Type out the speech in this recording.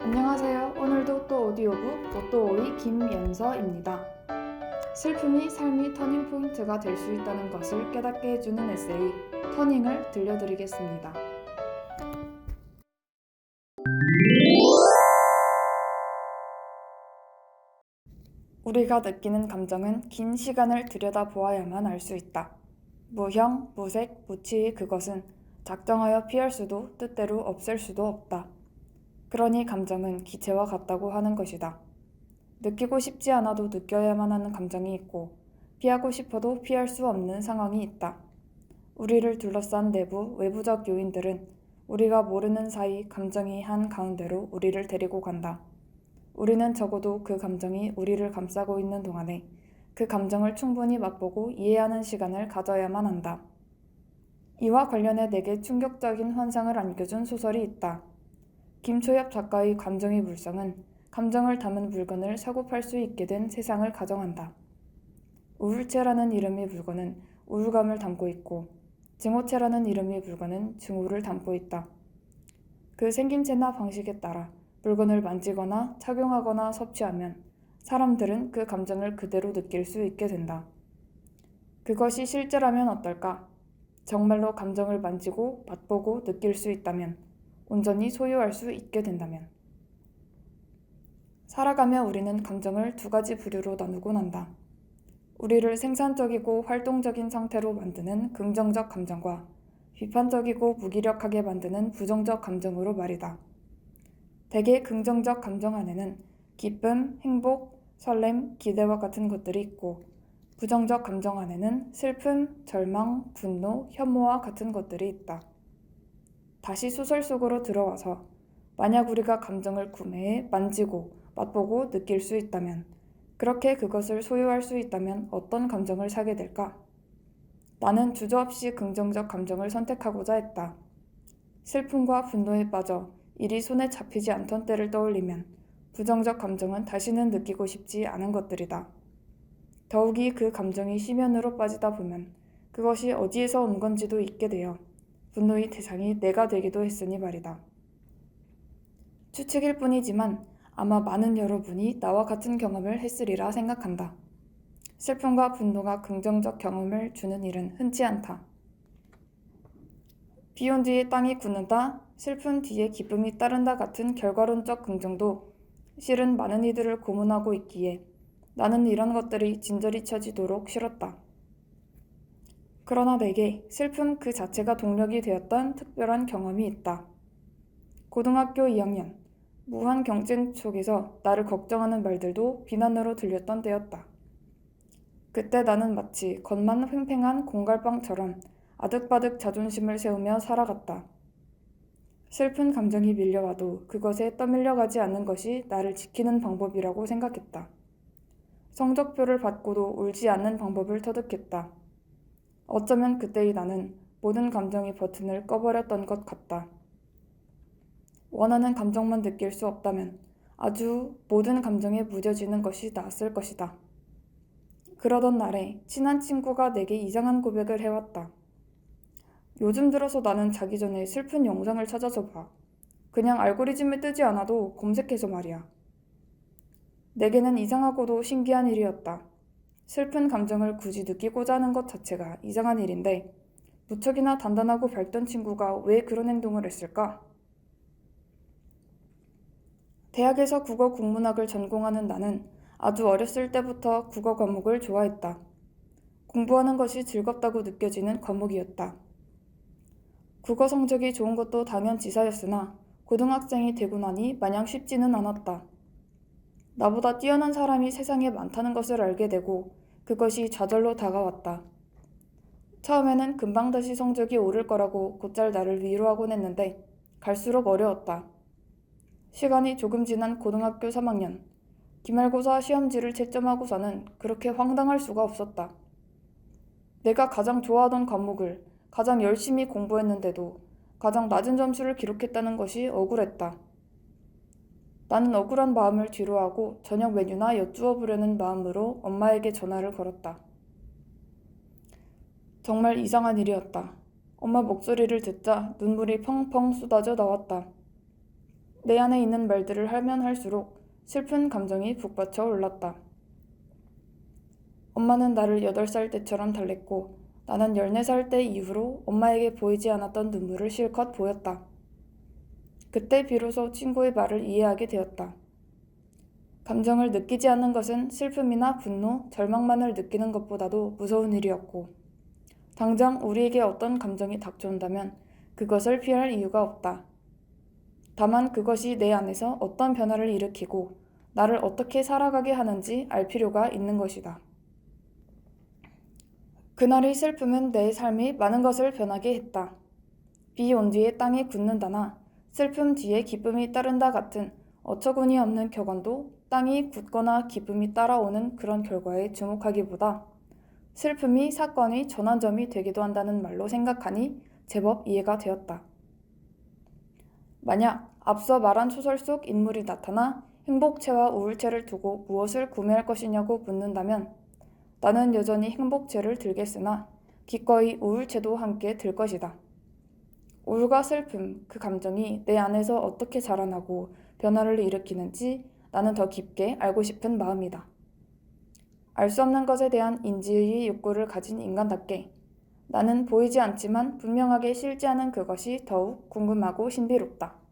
안녕하세요. 오늘도 또 오디오북 오또오이 김연서입니다. 슬픔이 삶의 터닝 포인트가 될 수 있다는 것을 깨닫게 해주는 에세이 터닝을 들려드리겠습니다. 우리가 느끼는 감정은 긴 시간을 들여다보아야만 알 수 있다. 무형, 무색, 무치의 그것은 작정하여 피할 수도 뜻대로 없앨 수도 없다. 그러니 감정은 기체와 같다고 하는 것이다. 느끼고 싶지 않아도 느껴야만 하는 감정이 있고 피하고 싶어도 피할 수 없는 상황이 있다. 우리를 둘러싼 내부, 외부적 요인들은 우리가 모르는 사이 감정이 한 가운데로 우리를 데리고 간다. 우리는 적어도 그 감정이 우리를 감싸고 있는 동안에 그 감정을 충분히 맛보고 이해하는 시간을 가져야만 한다. 이와 관련해 내게 충격적인 환상을 안겨준 소설이 있다. 김초엽 작가의 감정의 물성은 감정을 담은 물건을 사고 팔 수 있게 된 세상을 가정한다. 우울체라는 이름의 물건은 우울감을 담고 있고 증오체라는 이름의 물건은 증오를 담고 있다. 그 생김새나 방식에 따라 물건을 만지거나 착용하거나 섭취하면 사람들은 그 감정을 그대로 느낄 수 있게 된다. 그것이 실제라면 어떨까? 정말로 감정을 만지고 맛보고 느낄 수 있다면, 온전히 소유할 수 있게 된다면. 살아가며 우리는 감정을 두 가지 부류로 나누곤 한다. 우리를 생산적이고 활동적인 상태로 만드는 긍정적 감정과 비판적이고 무기력하게 만드는 부정적 감정으로 말이다. 대개 긍정적 감정 안에는 기쁨, 행복, 설렘, 기대와 같은 것들이 있고 부정적 감정 안에는 슬픔, 절망, 분노, 혐오와 같은 것들이 있다. 다시 소설 속으로 들어와서 만약 우리가 감정을 구매해 만지고 맛보고 느낄 수 있다면, 그렇게 그것을 소유할 수 있다면 어떤 감정을 사게 될까? 나는 주저없이 긍정적 감정을 선택하고자 했다. 슬픔과 분노에 빠져 일이 손에 잡히지 않던 때를 떠올리면 부정적 감정은 다시는 느끼고 싶지 않은 것들이다. 더욱이 그 감정이 심연으로 빠지다 보면 그것이 어디에서 온 건지도 잊게 되어 분노의 대상이 내가 되기도 했으니 말이다. 추측일 뿐이지만 아마 많은 여러분이 나와 같은 경험을 했으리라 생각한다. 슬픔과 분노가 긍정적 경험을 주는 일은 흔치 않다. 비온 뒤에 땅이 굳는다, 슬픈 뒤에 기쁨이 따른다 같은 결과론적 긍정도 실은 많은 이들을 고문하고 있기에 나는 이런 것들이 진저리 쳐지도록 싫었다. 그러나 내게 슬픔 그 자체가 동력이 되었던 특별한 경험이 있다. 고등학교 2학년, 무한 경쟁 속에서 나를 걱정하는 말들도 비난으로 들렸던 때였다. 그때 나는 마치 겉만 팽팽한 공갈빵처럼 아득바득 자존심을 세우며 살아갔다. 슬픈 감정이 밀려와도 그것에 떠밀려가지 않는 것이 나를 지키는 방법이라고 생각했다. 성적표를 받고도 울지 않는 방법을 터득했다. 어쩌면 그때의 나는 모든 감정의 버튼을 꺼버렸던 것 같다. 원하는 감정만 느낄 수 없다면 아주 모든 감정에 무뎌지는 것이 나았을 것이다. 그러던 날에 친한 친구가 내게 이상한 고백을 해왔다. 요즘 들어서 나는 자기 전에 슬픈 영상을 찾아서 봐. 그냥 알고리즘에 뜨지 않아도 검색해서 말이야. 내게는 이상하고도 신기한 일이었다. 슬픈 감정을 굳이 느끼고자 하는 것 자체가 이상한 일인데 무척이나 단단하고 밝던 친구가 왜 그런 행동을 했을까? 대학에서 국어 국문학을 전공하는 나는 아주 어렸을 때부터 국어 과목을 좋아했다. 공부하는 것이 즐겁다고 느껴지는 과목이었다. 국어 성적이 좋은 것도 당연지사였으나 고등학생이 되고 나니 마냥 쉽지는 않았다. 나보다 뛰어난 사람이 세상에 많다는 것을 알게 되고 그것이 좌절로 다가왔다. 처음에는 금방 다시 성적이 오를 거라고 곧잘 나를 위로하곤 했는데 갈수록 어려웠다. 시간이 조금 지난 고등학교 3학년, 기말고사 시험지를 채점하고서는 그렇게 황당할 수가 없었다. 내가 가장 좋아하던 과목을 가장 열심히 공부했는데도 가장 낮은 점수를 기록했다는 것이 억울했다. 나는 억울한 마음을 뒤로하고 저녁 메뉴나 여쭈어 보려는 마음으로 엄마에게 전화를 걸었다. 정말 이상한 일이었다. 엄마 목소리를 듣자 눈물이 펑펑 쏟아져 나왔다. 내 안에 있는 말들을 하면 할수록 슬픈 감정이 북받쳐 올랐다. 엄마는 나를 8살 때처럼 달랬고 나는 14살 때 이후로 엄마에게 보이지 않았던 눈물을 실컷 보였다. 그때 비로소 친구의 말을 이해하게 되었다. 감정을 느끼지 않는 것은 슬픔이나 분노, 절망만을 느끼는 것보다도 무서운 일이었고 당장 우리에게 어떤 감정이 닥쳐온다면 그것을 피할 이유가 없다. 다만 그것이 내 안에서 어떤 변화를 일으키고 나를 어떻게 살아가게 하는지 알 필요가 있는 것이다. 그날의 슬픔은 내 삶이 많은 것을 변하게 했다. 비 온 뒤에 땅이 굳는다나 슬픔 뒤에 기쁨이 따른다 같은 어처구니 없는 격언도 땅이 굳거나 기쁨이 따라오는 그런 결과에 주목하기보다 슬픔이 사건의 전환점이 되기도 한다는 말로 생각하니 제법 이해가 되었다. 만약 앞서 말한 소설 속 인물이 나타나 행복체와 우울체를 두고 무엇을 구매할 것이냐고 묻는다면 나는 여전히 행복체를 들겠으나 기꺼이 우울체도 함께 들 것이다. 우울과 슬픔, 그 감정이 내 안에서 어떻게 자라나고 변화를 일으키는지 나는 더 깊게 알고 싶은 마음이다. 알 수 없는 것에 대한 인지의 욕구를 가진 인간답게 나는 보이지 않지만 분명하게 실제하는 그것이 더욱 궁금하고 신비롭다.